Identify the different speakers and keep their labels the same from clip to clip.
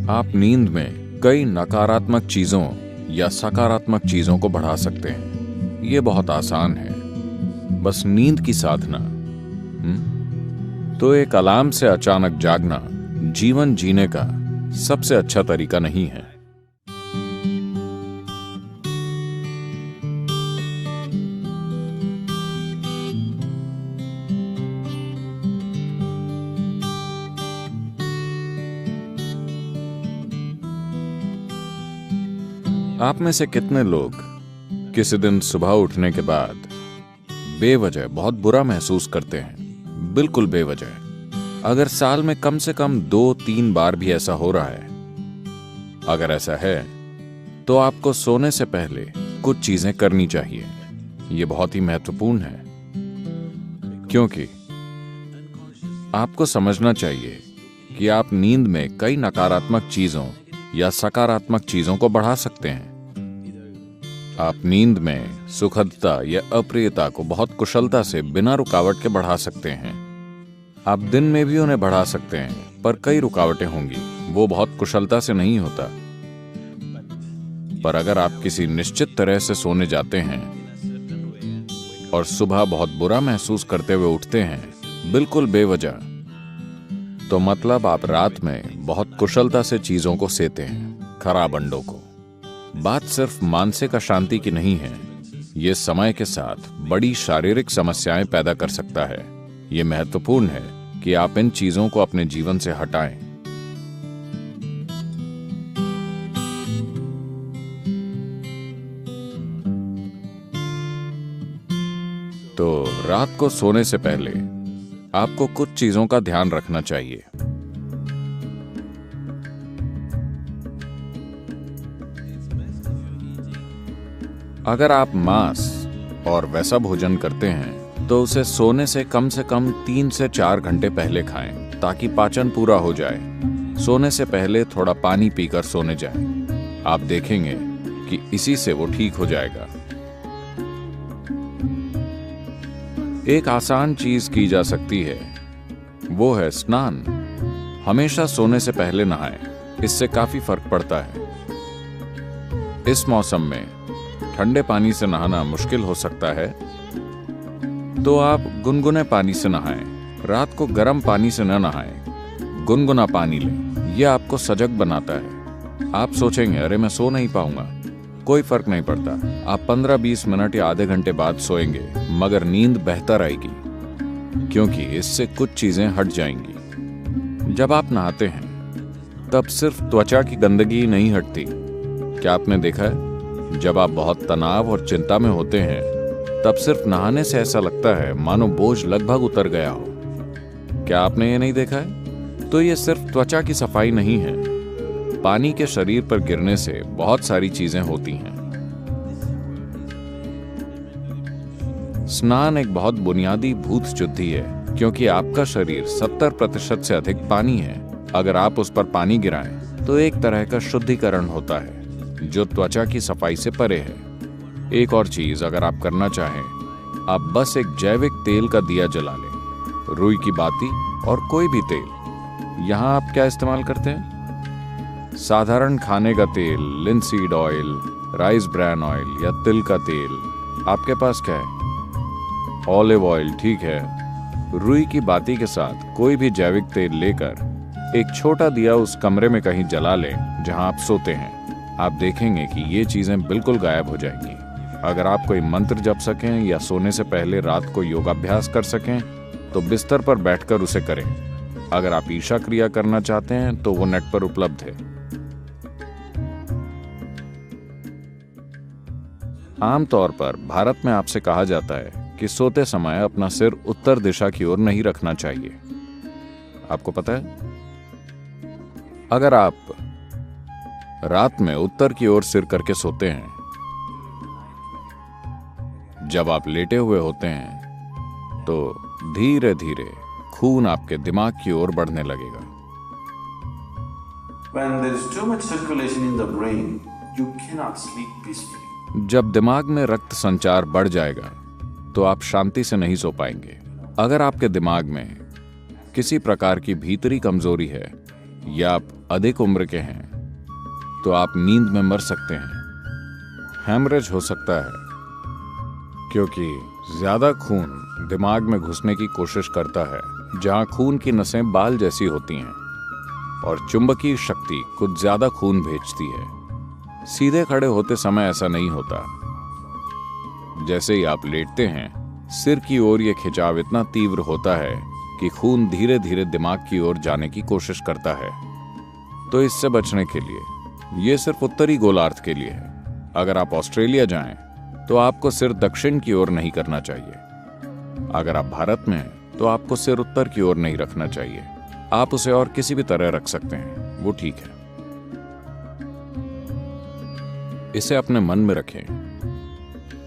Speaker 1: आप नींद में कई नकारात्मक चीजों या सकारात्मक चीजों को बढ़ा सकते हैं। ये बहुत आसान है, बस नींद की साधना। तो एक अलार्म से अचानक जागना जीवन जीने का सबसे अच्छा तरीका नहीं है। आप में से कितने लोग किसी दिन सुबह उठने के बाद बेवजह बहुत बुरा महसूस करते हैं? बिल्कुल बेवजह। अगर साल में कम से कम 2-3 बार भी ऐसा हो रहा है, अगर ऐसा है तो आपको सोने से पहले कुछ चीजें करनी चाहिए। ये बहुत ही महत्वपूर्ण है, क्योंकि आपको समझना चाहिए कि आप नींद में कई नकारात्मक चीजों या सकारात्मक चीजों को बढ़ा सकते हैं। आप नींद में सुखदता या अप्रियता को बहुत कुशलता से बिना रुकावट के बढ़ा सकते हैं। आप दिन में भी उन्हें बढ़ा सकते हैं, पर कई रुकावटें होंगी, वो बहुत कुशलता से नहीं होता। पर अगर आप किसी निश्चित तरह से सोने जाते हैं और सुबह बहुत बुरा महसूस करते हुए उठते हैं, बिल्कुल बेवजह, तो मतलब आप रात में बहुत कुशलता से चीजों को सेते हैं, खराब अंडों को। बात सिर्फ मानसिक अशांति की नहीं है, ये समय के साथ बड़ी शारीरिक समस्याएं पैदा कर सकता है। ये महत्वपूर्ण है कि आप इन चीजों को अपने जीवन से हटाएं। तो रात को सोने से पहले आपको कुछ चीजों का ध्यान रखना चाहिए। अगर आप मांस और वैसा भोजन करते हैं तो उसे सोने से कम 3 से 4 घंटे पहले खाएं, ताकि पाचन पूरा हो जाए। सोने से पहले थोड़ा पानी पीकर सोने जाएं। आप देखेंगे कि इसी से वो ठीक हो जाएगा। एक आसान चीज की जा सकती है, वो है स्नान। हमेशा सोने से पहले नहाएं, इससे काफी फर्क पड़ता है। इस मौसम में ठंडे पानी से नहाना मुश्किल हो सकता है, तो आप गुनगुने पानी से नहाएं। रात को गर्म पानी से न नहाएं, गुनगुना पानी लें। यह आपको सजग बनाता है। आप सोचेंगे, अरे मैं सो नहीं पाऊंगा। कोई फर्क नहीं पड़ता। आप 15-20 मिनट या आधे घंटे बाद सोएंगे, मगर नींद बेहतर आएगी, क्योंकि इससे कुछ चीजें हट जाएंगी। जब आप नहाते हैं तब सिर्फ त्वचा की गंदगी नहीं हटती। क्या आपने देखा है, जब आप बहुत तनाव और चिंता में होते हैं तब सिर्फ नहाने से ऐसा लगता है मानो बोझ लगभग उतर गया हो। क्या आपने ये नहीं देखा है? तो ये सिर्फ त्वचा की सफाई नहीं है, पानी के शरीर पर गिरने से बहुत सारी चीजें होती हैं। स्नान एक बहुत बुनियादी भूत शुद्धि है, क्योंकि आपका शरीर 70% से अधिक पानी है। अगर आप उस पर पानी गिराएं तो एक तरह का शुद्धिकरण होता है, जो त्वचा की सफाई से परे है। एक और चीज अगर आप करना चाहें, आप बस एक जैविक तेल का दिया जला लें, रुई की बाती और कोई भी तेल। यहां आप क्या इस्तेमाल करते हैं? साधारण खाने का तेल, linseed oil, rice bran oil या तिल का तेल। आपके पास क्या है? ऑलिव ऑयल, ठीक है। रुई की बाती के साथ कोई भी जैविक तेल लेकर एक छोटा दिया उस कमरे में कहीं जला लें जहां आप सोते हैं। आप देखेंगे कि ये चीजें बिल्कुल गायब हो जाएंगी। अगर आप कोई मंत्र जप सकें या सोने से पहले रात को योगाभ्यास कर सकें तो बिस्तर पर बैठकर उसे करें। अगर आप ईशा क्रिया करना चाहते हैं तो वो नेट पर उपलब्ध है। आमतौर पर भारत में आपसे कहा जाता है कि सोते समय अपना सिर उत्तर दिशा की ओर नहीं रखना चाहिए। आपको पता है, अगर आप रात में उत्तर की ओर सिर करके सोते हैं, जब आप लेटे हुए होते हैं तो धीरे धीरे खून आपके दिमाग की ओर बढ़ने लगेगा।
Speaker 2: When there is too much circulation in the brain, you cannot sleep peacefully.
Speaker 1: जब दिमाग में रक्त संचार बढ़ जाएगा तो आप शांति से नहीं सो पाएंगे। अगर आपके दिमाग में किसी प्रकार की भीतरी कमजोरी है या आप अधिक उम्र के हैं तो आप नींद में मर सकते हैं। हेमरेज हो सकता है क्योंकि ज्यादा खून दिमाग में घुसने की कोशिश करता है, जहां खून की नसें बाल जैसी होती हैं और चुंबकीय शक्ति कुछ ज्यादा खून भेजती है। सीधे खड़े होते समय ऐसा नहीं होता। जैसे ही आप लेटते हैं, सिर की ओर यह खिंचाव इतना तीव्र होता है कि खून धीरे धीरे दिमाग की ओर जाने की कोशिश करता है। तो इससे बचने के लिए, यह सिर्फ उत्तरी गोलार्ध के लिए है। अगर आप ऑस्ट्रेलिया जाएं तो आपको सिर दक्षिण की ओर नहीं करना चाहिए। अगर आप भारत में हैं तो आपको सिर उत्तर की ओर नहीं रखना चाहिए। आप उसे और किसी भी तरह रख सकते हैं, वो ठीक है। इसे अपने मन में रखें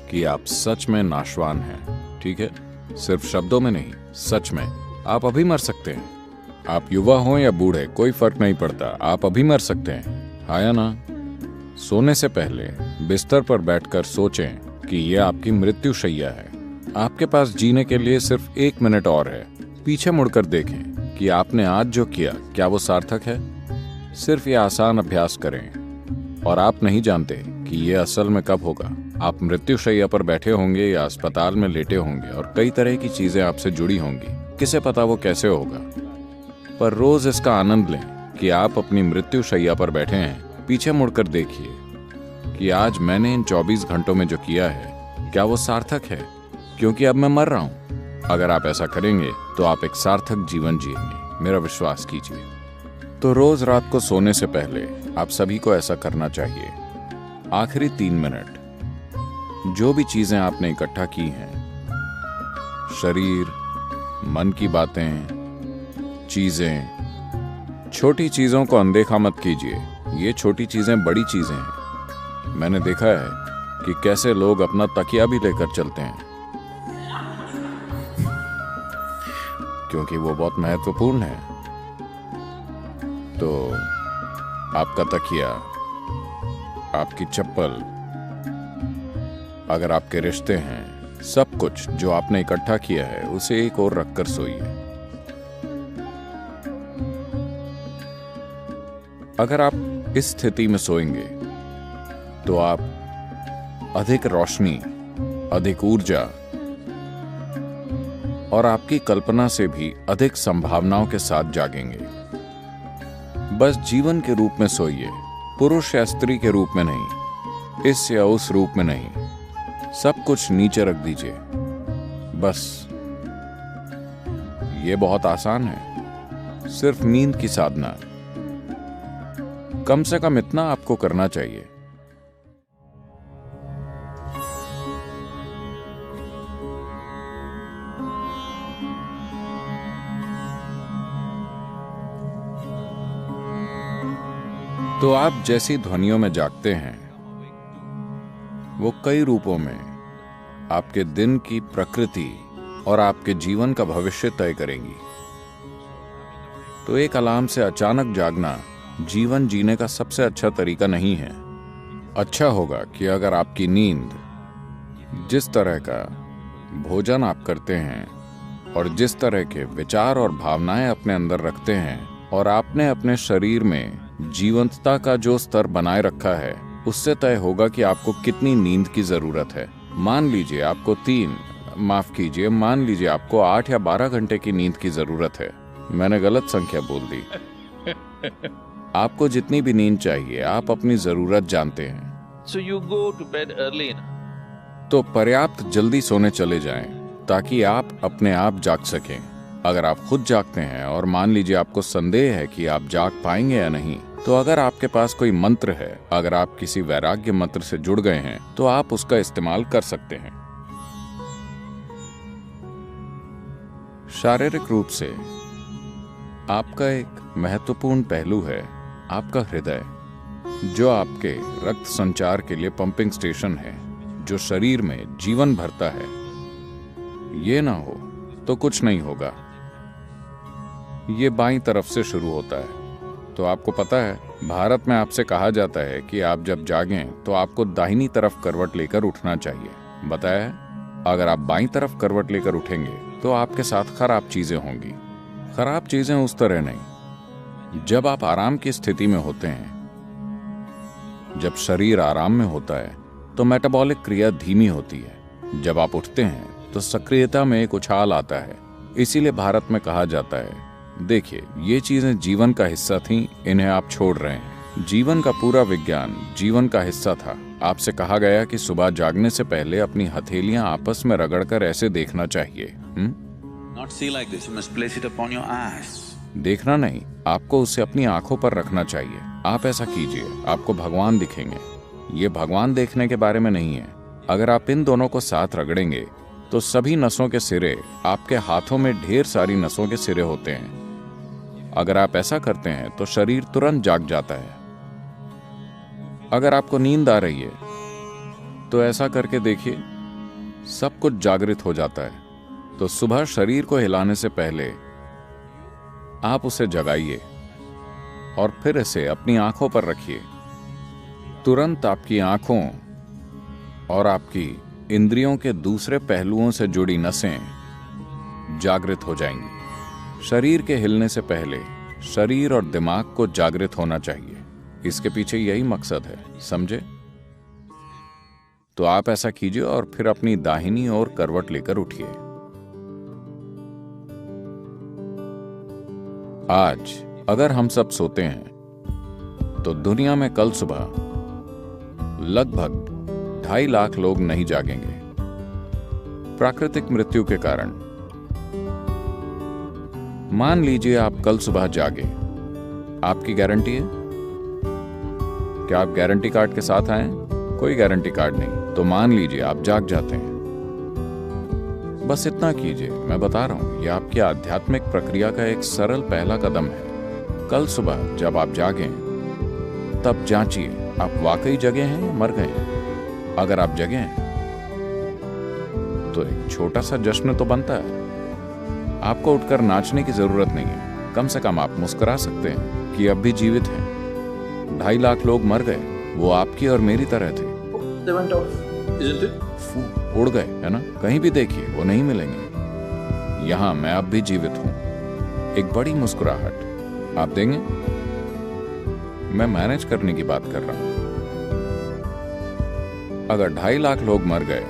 Speaker 1: कि आप सच में नाशवान हैं, ठीक है? सिर्फ शब्दों में नहीं, सच में। आप अभी मर सकते हैं। आप युवा हो या बूढ़े, कोई फर्क नहीं पड़ता, आप अभी मर सकते हैं, हाँ या ना? सोने से पहले बिस्तर पर बैठकर सोचें कि यह आपकी मृत्युशैया है। आपके पास जीने के लिए सिर्फ 1 मिनट और है। पीछे मुड़कर देखें कि आपने आज जो किया, क्या वो सार्थक है? सिर्फ ये आसान अभ्यास करें और आप नहीं जानते कि यह असल में कब होगा। आप मृत्युशैया पर बैठे होंगे या अस्पताल में लेटे होंगे और कई तरह की चीजें आपसे जुड़ी होंगी। किसे पता वो कैसे होगा? पर रोज इसका आनंद लें कि आप अपनी मृत्युशैया पर बैठे हैं। पीछे मुड़कर देखिए कि आज मैंने इन 24 घंटों में जो किया है, क्या वो सार्थक है? क्योंकि अब मैं मर रहा हूं। अगर आप ऐसा करेंगे तो आप एक सार्थक जीवन जिएंगे, मेरा विश्वास कीजिए। तो रोज रात को सोने से पहले आप सभी को ऐसा करना चाहिए। आखिरी 3 मिनट, जो भी चीजें आपने इकट्ठा की हैं, शरीर, मन की बातें, चीजें, छोटी चीजों को अनदेखा मत कीजिए। ये छोटी चीजें बड़ी चीजें हैं। मैंने देखा है कि कैसे लोग अपना तकिया भी लेकर चलते हैं क्योंकि वो बहुत महत्वपूर्ण है। तो आपका तकिया, आपकी चप्पल, अगर आपके रिश्ते हैं, सब कुछ जो आपने इकट्ठा किया है, उसे एक ओर रखकर सोइए। अगर आप इस स्थिति में सोएंगे तो आप अधिक रोशनी, अधिक ऊर्जा और आपकी कल्पना से भी अधिक संभावनाओं के साथ जागेंगे। बस जीवन के रूप में सोइए, पुरुष या स्त्री के रूप में नहीं, इस या उस रूप में नहीं। सब कुछ नीचे रख दीजिए। बस ये बहुत आसान है, सिर्फ नींद की साधना। कम से कम इतना आपको करना चाहिए। तो आप जैसी ध्वनियों में जागते हैं, वो कई रूपों में आपके दिन की प्रकृति और आपके जीवन का भविष्य तय करेंगी। तो एक अलार्म से अचानक जागना जीवन जीने का सबसे अच्छा तरीका नहीं है। अच्छा होगा कि अगर आपकी नींद, जिस तरह का भोजन आप करते हैं और जिस तरह के विचार और भावनाएं अपने अंदर रखते हैं, और आपने अपने शरीर में जीवंतता का जो स्तर बनाए रखा है, उससे तय होगा कि आपको कितनी नींद की जरूरत है। मान लीजिए आपको 8 या 12 घंटे की नींद की जरूरत है। मैंने गलत संख्या बोल दी। आपको जितनी भी नींद चाहिए, आप अपनी जरूरत जानते हैं।
Speaker 3: So you go to bed early now.
Speaker 1: तो पर्याप्त जल्दी सोने चले जाएं ताकि आप अपने आप जाग सकें। अगर आप खुद जागते हैं और मान लीजिए आपको संदेह है कि आप जाग पाएंगे या नहीं, तो अगर आपके पास कोई मंत्र है, अगर आप किसी वैराग्य मंत्र से जुड़ गए हैं, तो आप उसका इस्तेमाल कर सकते हैं। शारीरिक रूप से आपका एक महत्वपूर्ण पहलू है आपका हृदय, जो आपके रक्त संचार के लिए पंपिंग स्टेशन है, जो शरीर में जीवन भरता है। ये ना हो तो कुछ नहीं होगा। ये बाईं तरफ से शुरू होता है। तो आपको पता है, भारत में आपसे कहा जाता है कि आप जब जागें तो आपको दाहिनी तरफ करवट लेकर उठना चाहिए। बताया है, अगर आप बाईं तरफ करवट लेकर उठेंगे तो आपके साथ खराब चीजें होंगी। खराब चीजें उस तरह नहीं, जब आप आराम की स्थिति में होते हैं, जब शरीर आराम में होता है, तो मेटाबॉलिक क्रिया धीमी होती है। जब आप उठते हैं तो सक्रियता में एक उछाल आता है। इसीलिए भारत में कहा जाता है, देखिए ये चीजें जीवन का हिस्सा थीं, इन्हें आप छोड़ रहे हैं। जीवन का पूरा विज्ञान जीवन का हिस्सा था। आपसे कहा गया कि सुबह जागने से पहले अपनी हथेलियां आपस में रगड़कर ऐसे देखना चाहिए।
Speaker 2: Not see like this. You must place it upon your eyes.
Speaker 1: देखना नहीं, आपको उसे अपनी आंखों पर रखना चाहिए। आप ऐसा कीजिए, आपको भगवान दिखेंगे। ये भगवान देखने के बारे में नहीं है। अगर आप इन दोनों को साथ रगड़ेंगे तो सभी नसों के सिरे, आपके हाथों में ढेर सारी नसों के सिरे होते हैं। अगर आप ऐसा करते हैं तो शरीर तुरंत जाग जाता है। अगर आपको नींद आ रही है तो ऐसा करके देखिए, सब कुछ जागृत हो जाता है। तो सुबह शरीर को हिलाने से पहले आप उसे जगाइए और फिर इसे अपनी आंखों पर रखिए। तुरंत आपकी आंखों और आपकी इंद्रियों के दूसरे पहलुओं से जुड़ी नसें जागृत हो जाएंगी। शरीर के हिलने से पहले शरीर और दिमाग को जागृत होना चाहिए। इसके पीछे यही मकसद है, समझे? तो आप ऐसा कीजिए और फिर अपनी दाहिनी ओर करवट लेकर उठिए। आज अगर हम सब सोते हैं तो दुनिया में कल सुबह लगभग 2.5 लाख लोग नहीं जागेंगे प्राकृतिक मृत्यु के कारण। मान लीजिए आप कल सुबह जागे, आपकी गारंटी है? क्या आप गारंटी कार्ड के साथ आए? कोई गारंटी कार्ड नहीं। तो मान लीजिए आप जाग जाते हैं। बस इतना कीजिए, मैं बता रहा हूं, यह आपकी आध्यात्मिक प्रक्रिया का एक सरल पहला कदम है। कल सुबह जब आप जागें तब जांचिए आप वाकई जगे हैं या मर गए। अगर आप जगे हैं तो एक छोटा सा जश्न तो बनता है। आपको उठकर नाचने की जरूरत नहीं है, कम से कम आप मुस्कुरा सकते हैं कि अब भी जीवित हैं। 2.5 लाख लोग मर गए, वो आपकी और मेरी तरह थे। उड़ गए, है ना? कहीं भी देखिए वो नहीं मिलेंगे। यहां मैं अब भी जीवित हूं। एक बड़ी मुस्कुराहट आप देंगे? मैं मैनेज करने की बात कर रहा हूं। अगर 2.5 लाख लोग मर गए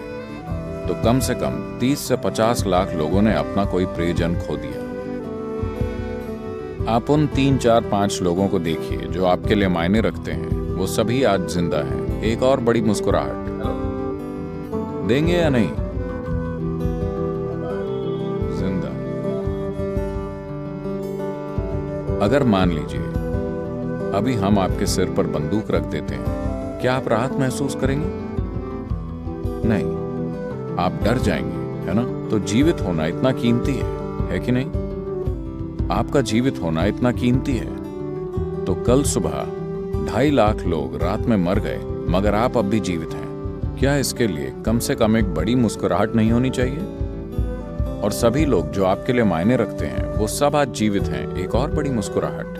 Speaker 1: तो कम से कम 30 से 50 लाख लोगों ने अपना कोई प्रियजन खो दिया। आप उन 3, 4, 5 लोगों को देखिए जो आपके लिए मायने रखते हैं, वो सभी आज जिंदा हैं। एक और बड़ी मुस्कुराहट देंगे या नहीं? जिंदा। अगर मान लीजिए अभी हम आपके सिर पर बंदूक रख देते हैं, क्या आप राहत महसूस करेंगे? नहीं, आप डर जाएंगे, है ना? तो जीवित होना इतना कीमती है कि नहीं? आपका जीवित होना इतना कीमती है। तो कल सुबह 2.5 लाख लोग रात में मर गए, मगर आप अब भी जीवित हैं। क्या इसके लिए कम से कम एक बड़ी मुस्कुराहट नहीं होनी चाहिए? और सभी लोग जो आपके लिए मायने रखते हैं वो सब आज जीवित हैं। एक और बड़ी मुस्कुराहट।